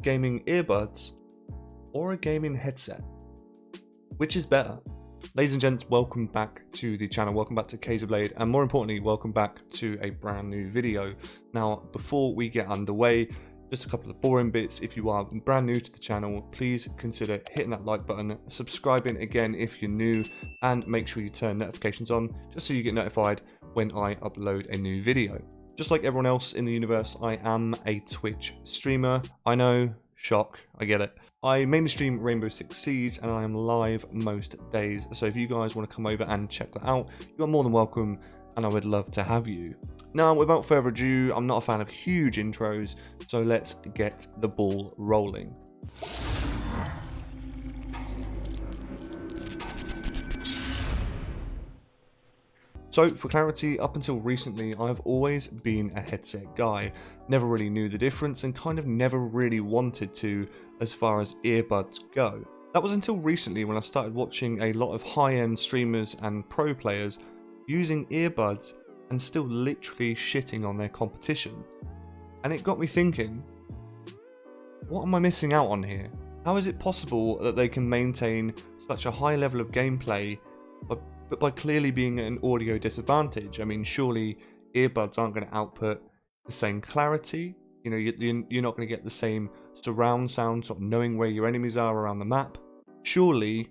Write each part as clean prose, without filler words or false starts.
gaming earbuds or a gaming headset? Which is better? Ladies and gents, welcome back to the channel, welcome back to KAYZORBLADE, and more importantly, welcome back to a brand new video. Now, before we get underway, just a couple of boring bits. If you are brand new to the channel, please consider hitting that like button, subscribing again if you're new, and make sure you turn notifications on, just so you get notified when I upload a new video. Just like everyone else in the universe, I am a Twitch streamer. I know, shock, I get it. I mainly stream Rainbow Six Siege and I am live most days, so if you guys want to come over and check that out, you are more than welcome and I would love to have you. Now, without further ado, I'm not a fan of huge intros, so let's get the ball rolling. So, for clarity, up until recently, I've always been a headset guy. Never really knew the difference and kind of never really wanted to as far as earbuds go. That was until recently when I started watching a lot of high-end streamers and pro players using earbuds and still literally shitting on their competition. And it got me thinking, what am I missing out on here? How is it possible that they can maintain such a high level of gameplay but by clearly being at an audio disadvantage? I mean, surely earbuds aren't going to output the same clarity. You know, you're not going to get the same surround sound, sort of knowing where your enemies are around the map. Surely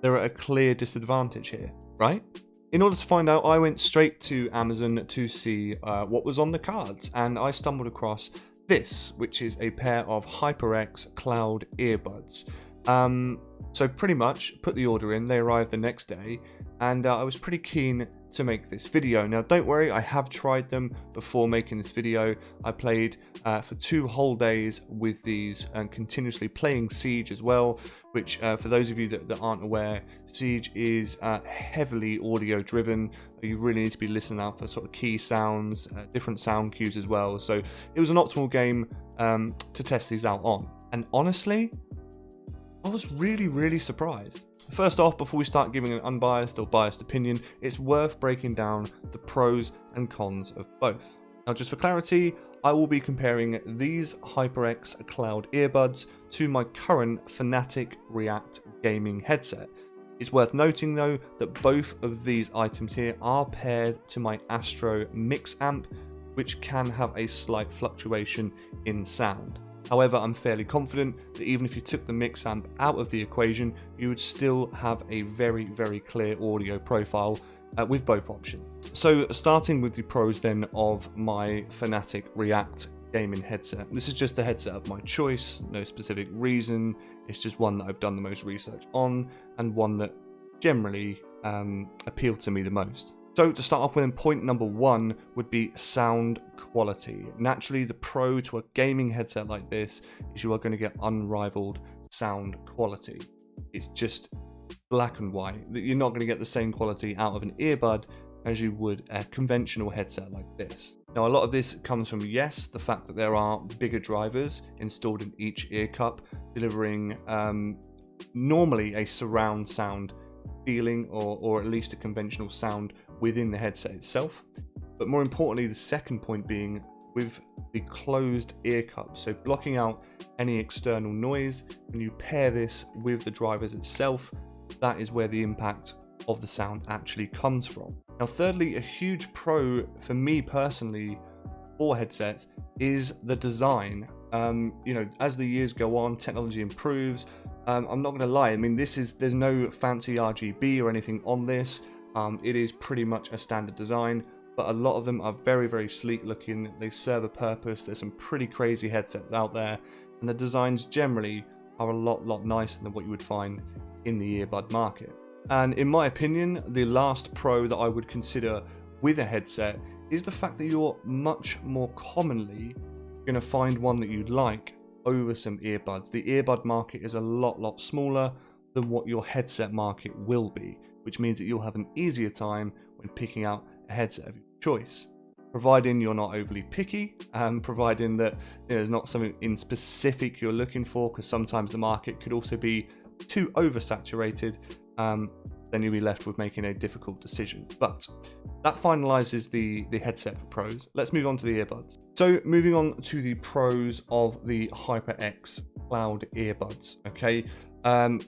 they're at a clear disadvantage here, right? In order to find out, I went straight to Amazon to see what was on the cards, and I stumbled across this, which is a pair of HyperX Cloud earbuds. So pretty much put the order in, they arrived the next day, and I was pretty keen to make this video. Now don't worry, I have tried them before making this video. I played for 2 whole days with these and continuously playing Siege as well, which for those of you that aren't aware, Siege is heavily audio driven. You really need to be listening out for sort of key sounds, different sound cues as well. So it was an optimal game to test these out on. And honestly, I was really surprised. First off, before we start giving an unbiased or biased opinion, it's worth breaking down the pros and cons of both. Now, just for clarity, I will be comparing these HyperX Cloud earbuds to my current Fnatic React gaming headset. It's worth noting though that both of these items here are paired to my Astro Mix Amp, which can have a slight fluctuation in sound. However, I'm fairly confident that even if you took the mix amp out of the equation, you would still have a very clear audio profile with both options. So starting with the pros then of my Fnatic React gaming headset. This is just the headset of my choice, no specific reason. It's just one that I've done the most research on and one that generally appealed to me the most. So to start off with, point number 1 would be sound quality. Naturally, the pro to a gaming headset like this is you are going to get unrivaled sound quality. It's just black and white. You're not going to get the same quality out of an earbud as you would a conventional headset like this. Now, a lot of this comes from, yes, the fact that there are bigger drivers installed in each ear cup, delivering normally a surround sound feeling or at least a conventional sound within the headset itself. But more importantly, the second point being with the closed ear cup, so blocking out any external noise. When you pair this with the drivers itself, that is where the impact of the sound actually comes from. Now thirdly, a huge pro for me personally for headsets is the design. You know, as the years go on, technology improves. I'm not going to lie, I mean, there's no fancy RGB or anything on this. It is pretty much a standard design, but a lot of them are very sleek looking. They serve a purpose. There's some pretty crazy headsets out there, and the designs generally are a lot nicer than what you would find in the earbud market. And in my opinion, the last pro that I would consider with a headset is the fact that you're much more commonly going to find one that you'd like over some earbuds. The earbud market is a lot smaller than what your headset market will be, which means that you'll have an easier time when picking out a headset of your choice, providing you're not overly picky, and providing that there's not something in specific you're looking for, because sometimes the market could also be too oversaturated. Then you'll be left with making a difficult decision. But that finalizes the headset for pros. Let's move on to the earbuds. So moving on to the pros of the HyperX Cloud earbuds. Okay,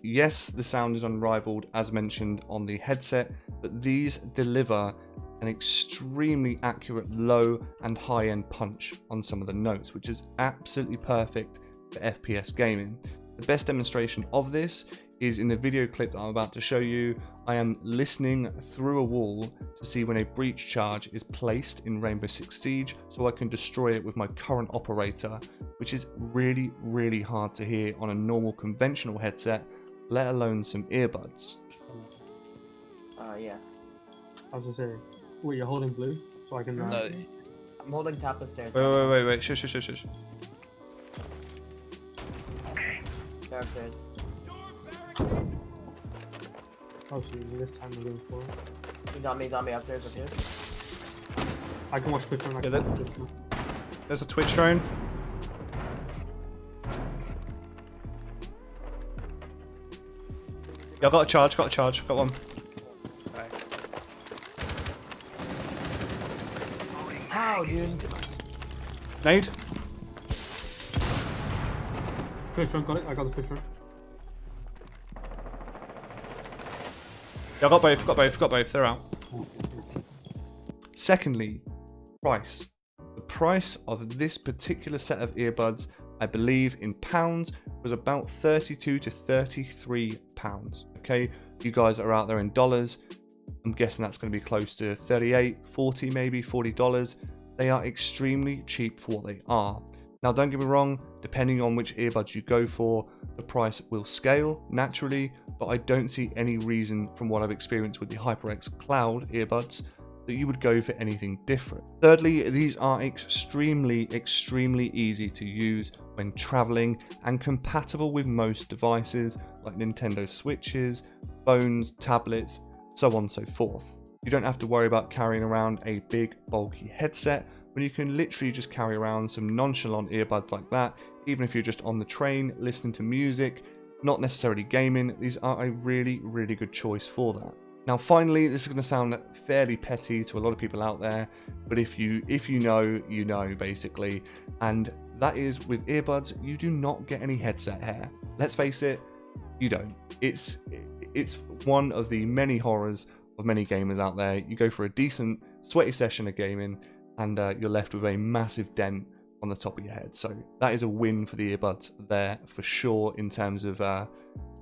yes, the sound is unrivaled as mentioned on the headset, but these deliver an extremely accurate low and high end punch on some of the notes, which is absolutely perfect for FPS gaming. The best demonstration of this is in the video clip that I'm about to show you. I am listening through a wall to see when a breach charge is placed in Rainbow Six Siege, so I can destroy it with my current operator, which is really, really hard to hear on a normal conventional headset, let alone some earbuds. Yeah. I was gonna say, wait, you're holding blue? So I can... No. I'm holding top of stairs. Wait, shush. Okay. Downstairs. Oh, so this time we're going for it. He's on me, upstairs. I can watch Twitch on There's a Twitch drone. Yeah, I got a charge, got one. How, dude? Nade? Twitch drone, got it? I got the Twitch drone. Yeah, I got both, they're out. Secondly, price. The price of this particular set of earbuds, I believe in pounds, was about £32 to £33. Okay, you guys are out there in dollars. I'm guessing that's going to be close to 38, 40, maybe $40. They are extremely cheap for what they are. Now, don't get me wrong, depending on which earbuds you go for, the price will scale naturally, but I don't see any reason from what I've experienced with the HyperX Cloud earbuds that you would go for anything different. Thirdly, these are extremely easy to use when traveling and compatible with most devices like Nintendo Switches, phones, tablets, so on and so forth. You don't have to worry about carrying around a big bulky headset when you can literally just carry around some nonchalant earbuds like that, even if you're just on the train listening to music, not necessarily gaming. These are a really good choice for that. Now finally, this is going to sound fairly petty to a lot of people out there, but if you know, you know basically, and that is with earbuds, you do not get any headset hair. Let's face it, you don't. It's one of the many horrors of many gamers out there. You go for a decent sweaty session of gaming and you're left with a massive dent on the top of your head. So that is a win for the earbuds there for sure in terms of your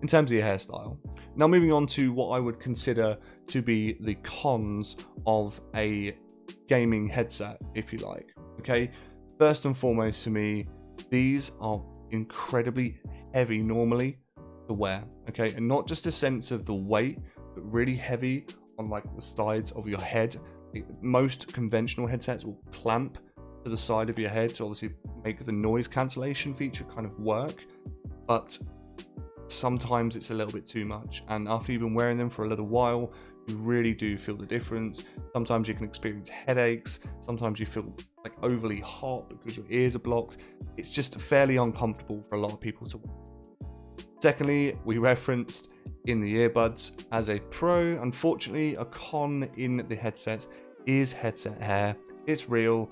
hairstyle. Now moving on to what I would consider to be the cons of a gaming headset, if you like. Okay, first and foremost for me, these are incredibly heavy normally to wear. Okay, and not just a sense of the weight, but really heavy on like the sides of your head. Most conventional headsets will clamp to the side of your head to obviously make the noise cancellation feature kind of work, but sometimes it's a little bit too much, and after you've been wearing them for a little while, you really do feel the difference. Sometimes you can experience headaches, sometimes you feel like overly hot because your ears are blocked. It's just fairly uncomfortable for a lot of people to wear. Secondly, we referenced in the earbuds as a pro. Unfortunately, a con in the headsets is headset hair. It's real,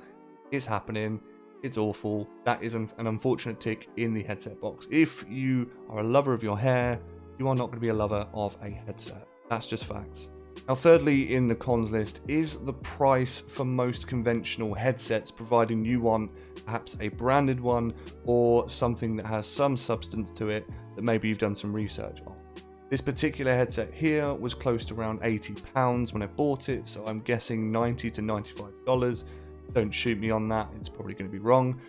it's happening, it's awful. That is an unfortunate tick in the headset box. If you are a lover of your hair, you are not going to be a lover of a headset. That's just facts. Now thirdly in the cons list is the price for most conventional headsets, providing you want perhaps a branded one or something that has some substance to it that maybe you've done some research on. This particular headset here was close to around £80 when I bought it, so I'm guessing $90 to $95. Don't shoot me on that, it's probably going to be wrong.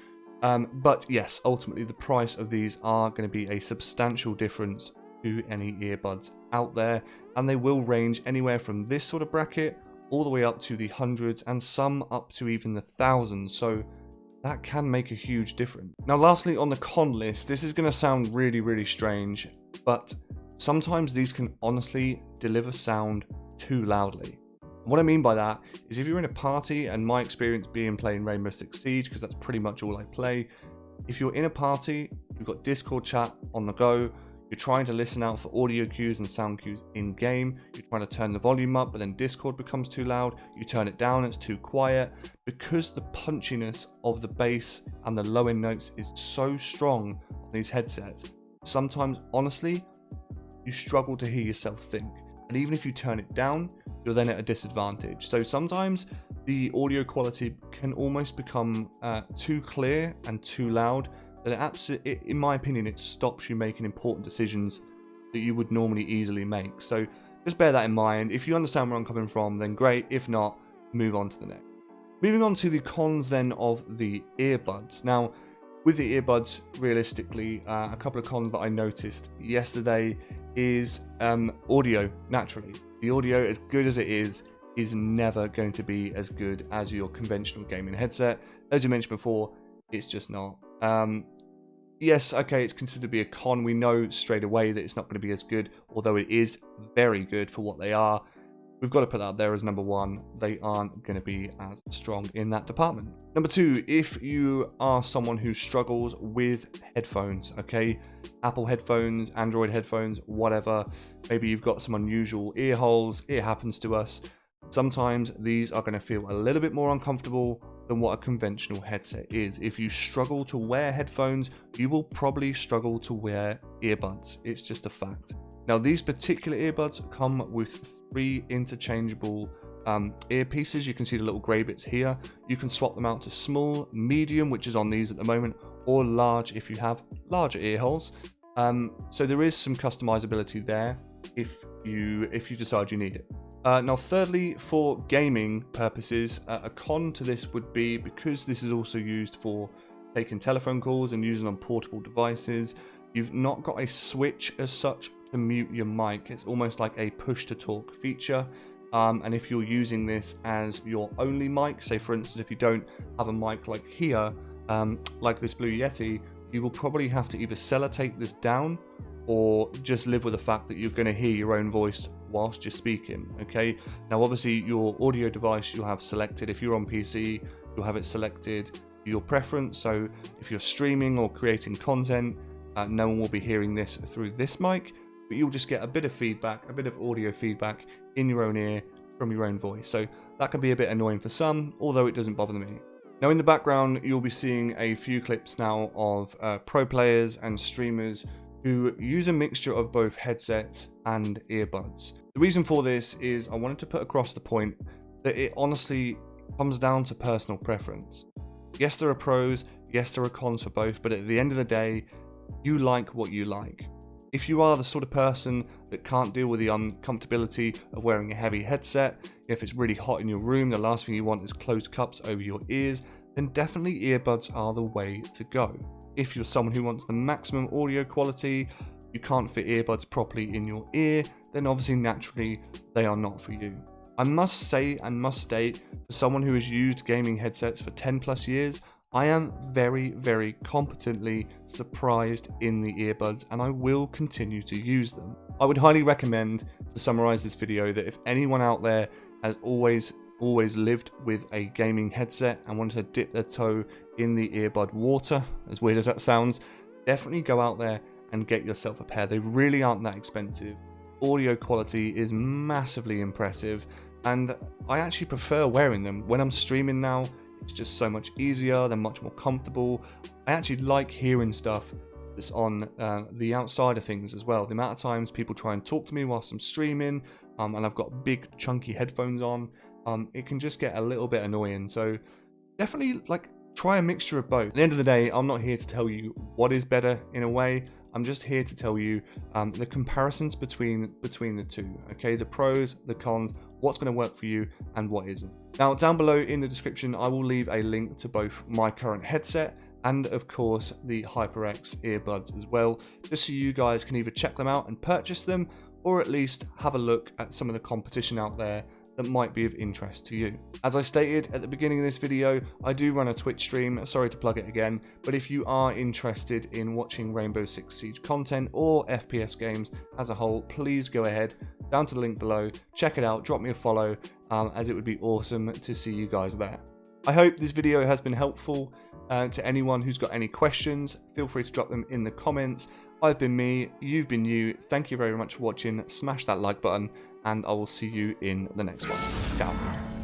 But yes, ultimately the price of these are going to be a substantial difference to any earbuds out there, and they will range anywhere from this sort of bracket all the way up to the hundreds and some up to even the thousands, so that can make a huge difference. Now lastly on the con list, this is going to sound really strange, but sometimes these can honestly deliver sound too loudly. What I mean by that is if you're in a party, and my experience being playing Rainbow Six Siege, because that's pretty much all I play, if you're in a party, you've got Discord chat on the go, you're trying to listen out for audio cues and sound cues in game, you're trying to turn the volume up, but then Discord becomes too loud, you turn it down, it's too quiet, because the punchiness of the bass and the low end notes is so strong these headsets, sometimes, honestly, you struggle to hear yourself think. And even if you turn it down, you're then at a disadvantage. So sometimes the audio quality can almost become too clear and too loud, that in my opinion, it stops you making important decisions that you would normally easily make. So just bear that in mind. If you understand where I'm coming from, then great. If not, move on to the next. Moving on to the cons then of the earbuds. Now, with the earbuds, realistically, a couple of cons that I noticed yesterday is audio, naturally. The audio, as good as it is never going to be as good as your conventional gaming headset. As you mentioned before, it's just not. Yes, okay, it's considered to be a con. We know straight away that it's not going to be as good, although it is very good for what they are. We've got to put that up there as number one. They aren't going to be as strong in that department. Number two, if you are someone who struggles with headphones, okay, Apple headphones, Android headphones, whatever, maybe you've got some unusual ear holes, it happens to us. Sometimes these are going to feel a little bit more uncomfortable than what a conventional headset is. If you struggle to wear headphones, you will probably struggle to wear earbuds. It's just a fact. Now, these particular earbuds come with 3 interchangeable earpieces. You can see the little grey bits here. You can swap them out to small, medium, which is on these at the moment, or large if you have larger ear holes. So there is some customizability there if you decide you need it. Now, thirdly, for gaming purposes, a con to this would be, because this is also used for taking telephone calls and using on portable devices, you've not got a switch as such to mute your mic. It's almost like a push-to-talk feature. And if you're using this as your only mic, say for instance, if you don't have a mic like here, like this Blue Yeti, you will probably have to either sellotape this down or just live with the fact that you're going to hear your own voice whilst you're speaking. Okay, now obviously your audio device you'll have selected. If you're on PC, you'll have it selected for your preference. So if you're streaming or creating content, no one will be hearing this through this mic, but you'll just get a bit of feedback, a bit of audio feedback in your own ear from your own voice. So that can be a bit annoying for some, although it doesn't bother me. Now in the background, you'll be seeing a few clips now of pro players and streamers who use a mixture of both headsets and earbuds. The reason for this is I wanted to put across the point that it honestly comes down to personal preference. Yes, there are pros, yes, there are cons for both, but at the end of the day, you like what you like. If you are the sort of person that can't deal with the uncomfortability of wearing a heavy headset, if it's really hot in your room, the last thing you want is closed cups over your ears, then definitely earbuds are the way to go. If you're someone who wants the maximum audio quality, you can't fit earbuds properly in your ear, then obviously naturally they are not for you. I must say and must state, for someone who has used gaming headsets for 10 plus years, I am very, very competently surprised in the earbuds, and I will continue to use them. I would highly recommend, to summarize this video, that if anyone out there has always lived with a gaming headset and wanted to dip their toe in the earbud water, as weird as that sounds, definitely go out there and get yourself a pair. They really aren't that expensive. Audio quality is massively impressive, and I actually prefer wearing them. When I'm streaming now, it's just so much easier, they're much more comfortable. I actually like hearing stuff that's on the outside of things as well. The amount of times people try and talk to me whilst I'm streaming, and I've got big chunky headphones on, it can just get a little bit annoying. So definitely try a mixture of both. At the end of the day, I'm not here to tell you what is better in a way. I'm just here to tell you the comparisons between the two, okay? The pros, the cons, what's going to work for you and what isn't. Now, down below in the description, I will leave a link to both my current headset and, of course, the HyperX earbuds as well, just so you guys can either check them out and purchase them, or at least have a look at some of the competition out there that might be of interest to you. As I stated at the beginning of this video, I do run a Twitch stream, sorry to plug it again, but if you are interested in watching Rainbow Six Siege content or FPS games as a whole, please go ahead, down to the link below, check it out, drop me a follow, as it would be awesome to see you guys there. I hope this video has been helpful to anyone who's got any questions. Feel free to drop them in the comments. I've been me, you've been you. Thank you very much for watching. Smash that like button, and I will see you in the next one. Ciao.